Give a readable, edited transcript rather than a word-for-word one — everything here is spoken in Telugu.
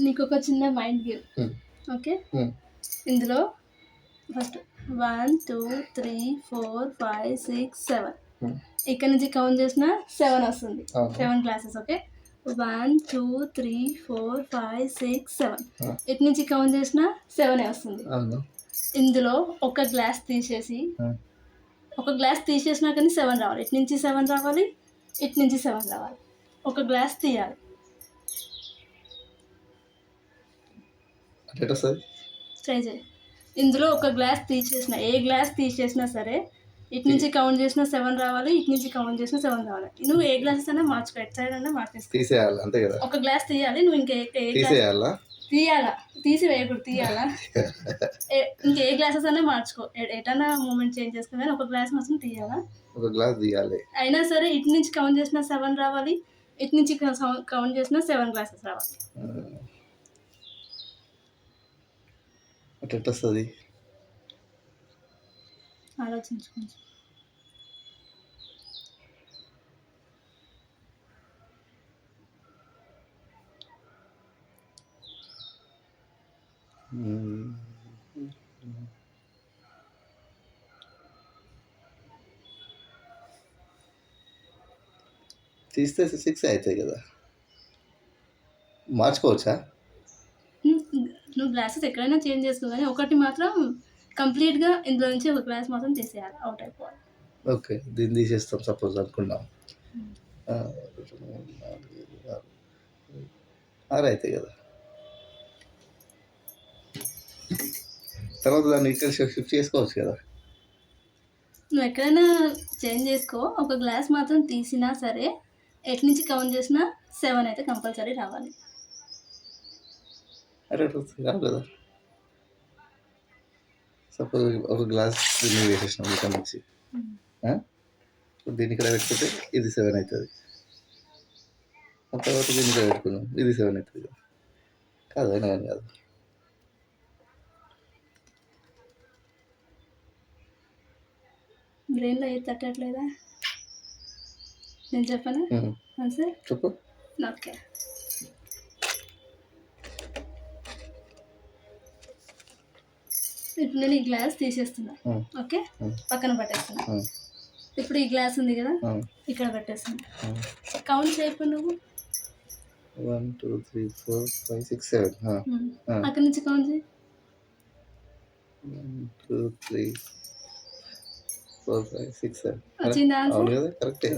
నీకొక చిన్న మైండ్ గేమ్. ఓకే. ఇందులో ఫస్ట్ 1, 2, 3, 4, 5, 6, 7 ఇక్కడ నుంచి కౌంట్ చేసిన 7 వస్తుంది. 7 గ్లాసెస్. ఓకే. 1, 2, 3, 4, 5, 6, 7 ఇటు నుంచి కౌంట్ చేసిన 7 వస్తుంది. ఇందులో ఒక గ్లాస్ తీసేసి ఒక గ్లాస్ తీసేసినా కానీ 7 రావాలి. ఇటు నుంచి 7 రావాలి, ఇటు నుంచి 7 రావాలి. ఒక గ్లాస్ తీయాలి. ట్రై చేయి. ఇందులో ఒక గ్లాస్ తీసేసిన ఏ గ్లాస్ తీసేసినా సరే ఇటు నుంచి కౌంట్ చేసిన 7 రావాలి, ఇటు నుంచి కౌంట్ చేసిన 7 రావాలి. నువ్వు ఏ గ్లాసెస్ అయినా మార్చుకో, ఎట్ సైడ్ అయినా మార్చేసుకో. తీసేయాలి అంతే కదా. ఒక గ్లాస్ తీయాలి. నువ్వు ఇంకే తీసేయాలా? తీయాలా? తీసి వేయకూడదు, తీయాలా? ఇంకే గ్లాసెస్ అయినా మార్చుకో, ఎటైనా మూమెంట్ చేంజ్ చేసుకుని ఒక గ్లాస్ మాత్రం తీయాలా? ఒక గ్లాస్ తీయాలి. అయినా సరే ఇటు నుంచి కౌంట్ చేసిన 7 రావాలి, ఇటు నుంచి కౌంట్ చేసిన 7 గ్లాసెస్ రావాలి. ఎట్లా వస్తుంది? ఆలోచించుకోండి. తీస్తే 6 అవుతాయి కదా, మార్చుకోవచ్చా? నువ్వు గ్లాసెస్ ఎక్కడైనా చేంజ్ చేసుకో, కానీ ఒకటి మాత్రం కంప్లీట్గా ఇందులో నుంచి ఒక గ్లాస్ మాత్రం తీసేయాలి, అవుట్ అయిపోవాలి. ఓకే, దీన్ని తీసేస్తాం సపోజ్ అనుకున్నాం. 6 అవుతాయి కదా, తర్వాత దాన్ని ఇక్కడ షిఫ్ట్ చేసుకోవచ్చు కదా. నువ్వు ఎక్కడైనా చేంజ్ చేసుకో, ఒక గ్లాస్ మాత్రం తీసినా సరే ఎటు నుంచి కౌంట్ చేసినా 7 అయితే కంపల్సరీ రావాలి. రావు కదా. సపోజ్ ఒక గ్లాస్ దీన్ని వేసేసినాం ఇక్కడ నుంచి, దీన్ని ఇక్కడ పెట్టుకుంటే ఇది 7 అవుతుంది. తర్వాత దీన్ని ఇక్కడ పెట్టుకున్నాం, ఇది 7 అవుతుంది కదా. కాదు అయినా కానీ కాదు. బ్రెయిన్లో ఏది తట్టట్లేదా? నేను చెప్పనా ఆన్సర్? చెప్పు. ఓకే. ఇప్పుడు నేను ఈ గ్లాస్ తీసేస్తున్నా. ఓకే, పక్కన పట్టేస్తున్నా. ఇప్పుడు ఈ గ్లాస్ ఉంది కదా, ఇక్కడ పెట్టేస్తున్నా. కౌంట్ చేయకు నువ్వు. 1, 2, 3, 4, 5, 6, 7. అక్కడి నుంచి కౌంట్ చేయి. 1, 2, 3, 4, 5, 6, 7. వచ్చిందా ఆన్సర్? అవును కదా, కరెక్టే.